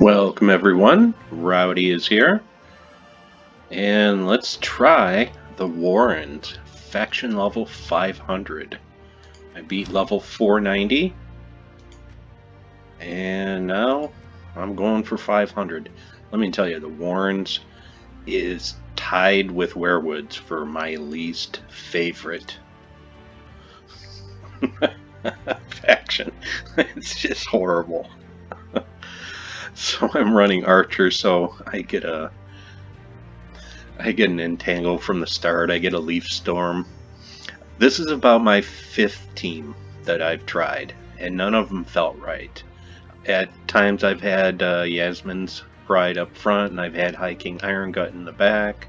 Welcome everyone, Rowdy is here, and let's try the Warrens, faction level 500. I beat level 490, and now I'm going for 500. Let me tell you, the Warrens is tied with Werewoods for my least favorite faction. It's just horrible. So I'm running Archer, so I get an Entangle from the start. I get a Leaf Storm. This is about my 5th team that I've tried, and none of them felt right. At times I've had Yasmin's Pride up front, and I've had High King Iron Gut in the back.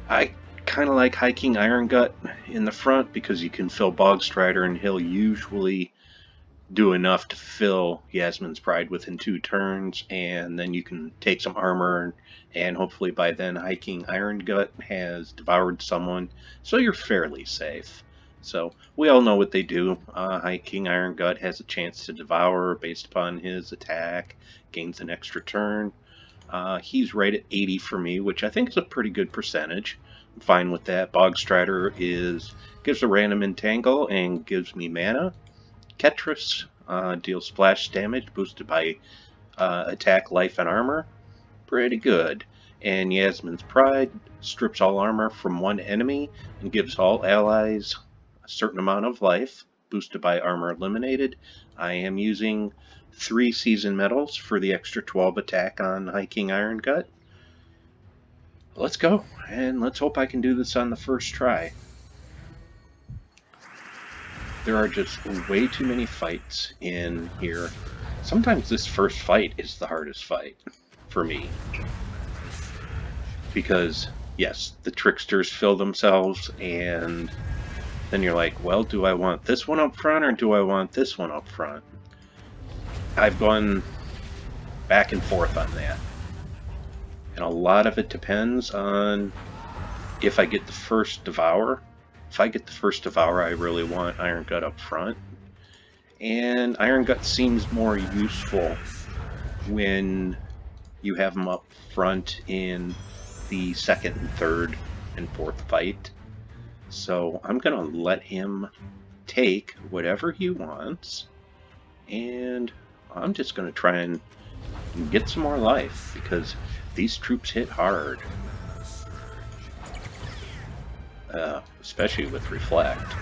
I kind of like High King Iron Gut in the front because you can fill Bogstrider, and he'll usually do enough to fill Yasmin's Pride within 2 turns, and then you can take some armor, and hopefully by then High King Iron Gut has devoured someone, so you're fairly safe. So we all know what they do. High King Iron Gut has a chance to devour based upon his attack, gains an extra turn. He's right at 80 for me, which I think is a pretty good percentage. I'm fine with that. Bogstrider gives a random entangle and gives me mana. Ketris deals splash damage boosted by attack, life, and armor. Pretty good. And Yasmin's Pride strips all armor from one enemy and gives all allies a certain amount of life, boosted by armor eliminated. I am using 3 season medals for the extra 12 attack on High King Iron Gut. Let's go, and let's hope I can do this on the first try. There are just way too many fights in here. Sometimes this first fight is the hardest fight for me. Because, yes, the tricksters fill themselves, and then you're like, well, do I want this one up front or do I want this one up front? I've gone back and forth on that. And a lot of it depends on if I get the first Devour. If I get the first Devour, I really want Iron Gut up front. And Iron Gut seems more useful when you have him up front in the second and third and fourth fight. So I'm going to let him take whatever he wants. And I'm just going to try and get some more life because these troops hit hard. Especially with Reflect.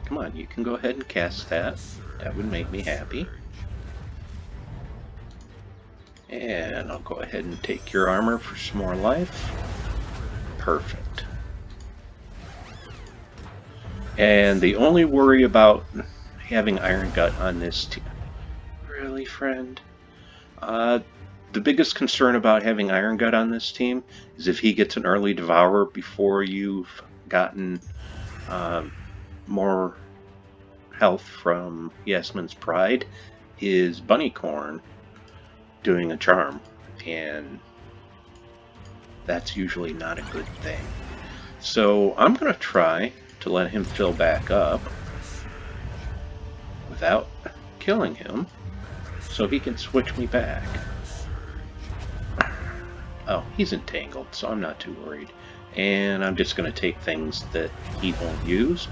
Come on, you can go ahead and cast that. That would make me happy. And I'll go ahead and take your armor for some more life. Perfect. And the only worry about having Iron Gut on this team... Really, friend? The biggest concern about having Iron Gut on this team is if he gets an early Devourer before you've gotten more health from Yasmin's Pride, is Bunnycorn doing a charm, and that's usually not a good thing. So I'm going to try to let him fill back up without killing him so he can switch me back. Oh, he's entangled, so I'm not too worried. And I'm just going to take things that he won't use.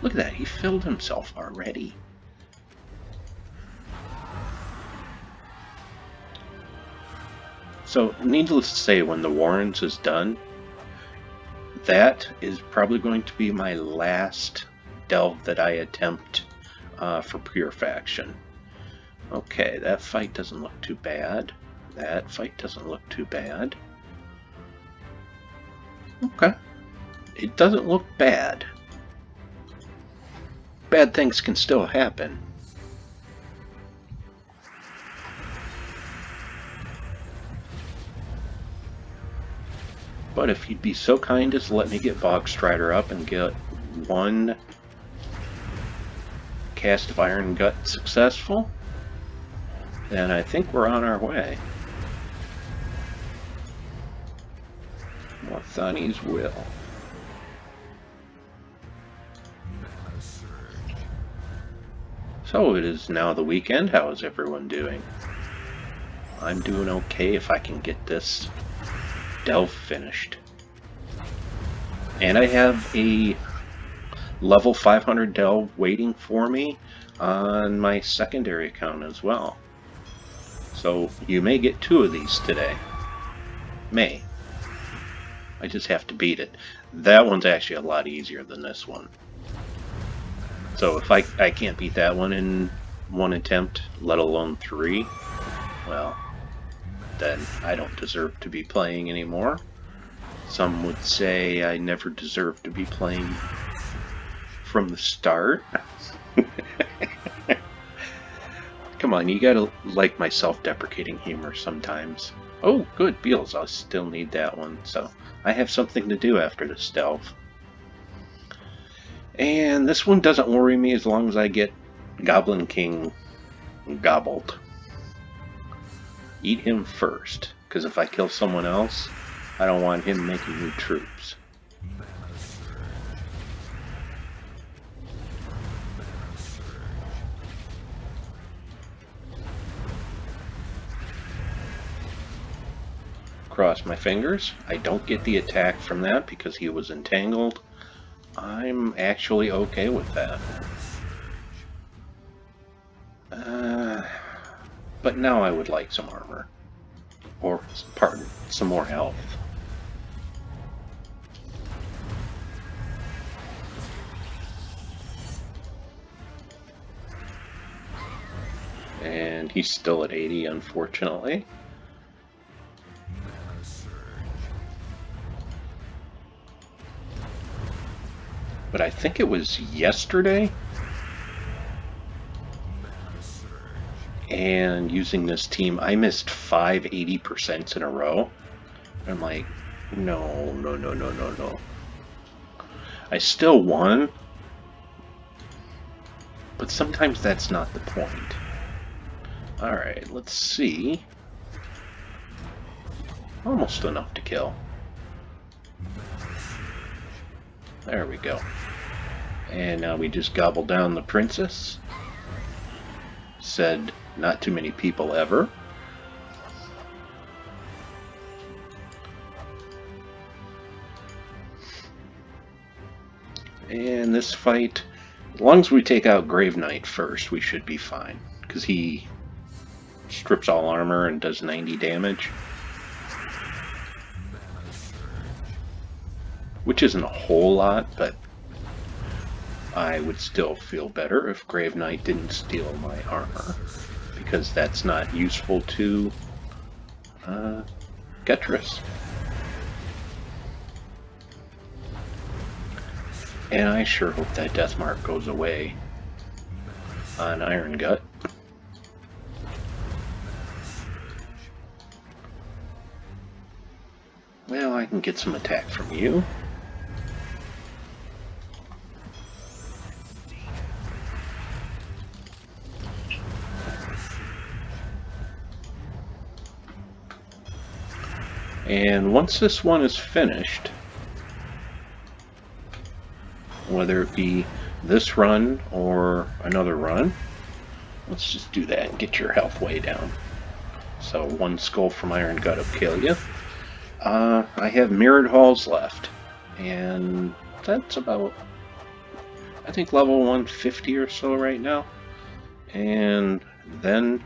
Look at that, he filled himself already. So, needless to say, when the Warrens is done, that is probably going to be my last delve that I attempt for Pure Faction. Okay, that fight doesn't look too bad. That fight doesn't look too bad. Okay. It doesn't look bad. Bad things can still happen. But if you'd be so kind as to let me get Bogstrider up and get one cast of Iron Gut successful, then I think we're on our way. Morthani's Will. So it is now the weekend. How is everyone doing? I'm doing okay if I can get this delve finished. And I have a level 500 delve waiting for me on my secondary account as well. So you may get 2 of these today. May. I just have to beat it. That one's actually a lot easier than this one. So if I can't beat that one in 1 attempt, let alone 3, well, then I don't deserve to be playing anymore. Some would say I never deserve to be playing from the start. Come on, you gotta like my self-deprecating humor sometimes. Oh, good, Beals. I still need that one, so I have something to do after this delve. And this one doesn't worry me as long as I get Goblin King gobbled. Eat him first, because if I kill someone else, I don't want him making new troops. Cross my fingers. I don't get the attack from that because he was entangled. I'm actually okay with that. But now I would like some armor. Or, pardon, some more health. And he's still at 80, unfortunately. But I think it was yesterday. And using this team, I missed 5 80% in a row. I'm like, no. I still won, but sometimes that's not the point. Alright, let's see. Almost enough to kill. There we go. And now we just gobble down the princess. Said not too many people ever. And this fight, as long as we take out Grave Knight first, we should be fine. Because he strips all armor and does 90 damage. Which isn't a whole lot, but I would still feel better if Grave Knight didn't steal my armor. Because that's not useful to Getris. And I sure hope that death mark goes away on Iron Gut. Well, I can get some attack from you. And once this one is finished, whether it be this run or another run, let's just do that and get your health way down. So 1 skull from Iron Gut will kill you. I have Mirrored Halls left, and that's about, I think, level 150 or so right now. And then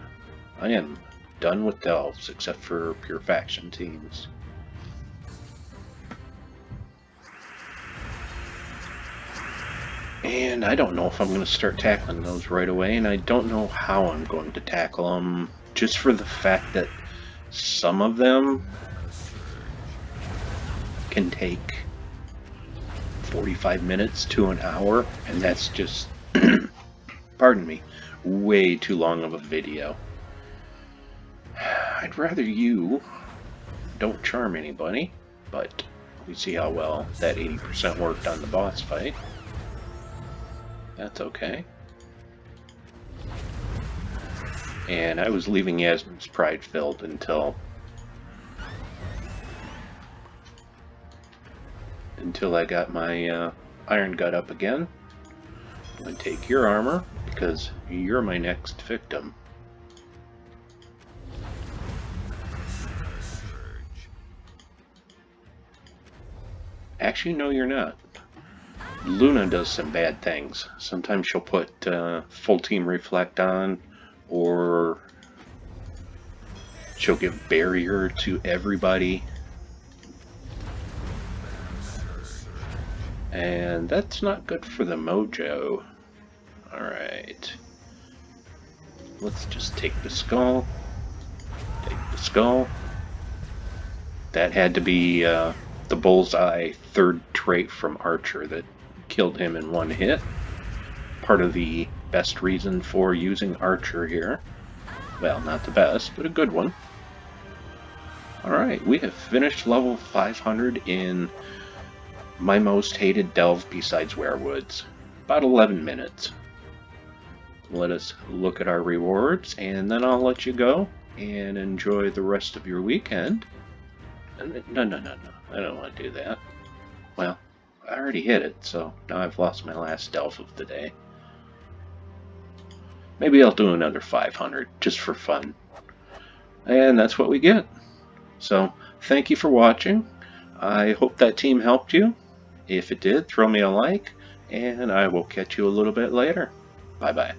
I am done with delves, except for pure faction teams. And I don't know if I'm going to start tackling those right away, and I don't know how I'm going to tackle them, just for the fact that some of them can take 45 minutes to an hour, and that's just, pardon me, way too long of a video. I'd rather you don't charm anybody, but we see how well that 80% worked on the boss fight. That's okay. And I was leaving Yasmin's Pride filled until I got my Iron Gut up again. I'm going to take your armor, because you're my next victim. Actually, no, you're not. Luna does some bad things. Sometimes she'll put full team reflect on, or she'll give barrier to everybody. And that's not good for the mojo. Alright. Let's just take the skull. Take the skull. That had to be the bullseye third trait from Archer that killed him in one hit. Part of the best reason for using Archer here. Well, not the best, but a good one. Alright, we have finished level 500 in my most hated delve besides Weirwoods. About 11 minutes. Let us look at our rewards, and then I'll let you go and enjoy the rest of your weekend. No, I don't want to do that. Well, I already hit it, so now I've lost my last delve of the day. Maybe I'll do another 500, just for fun. And that's what we get. So, thank you for watching. I hope that team helped you. If it did, throw me a like, and I will catch you a little bit later. Bye-bye.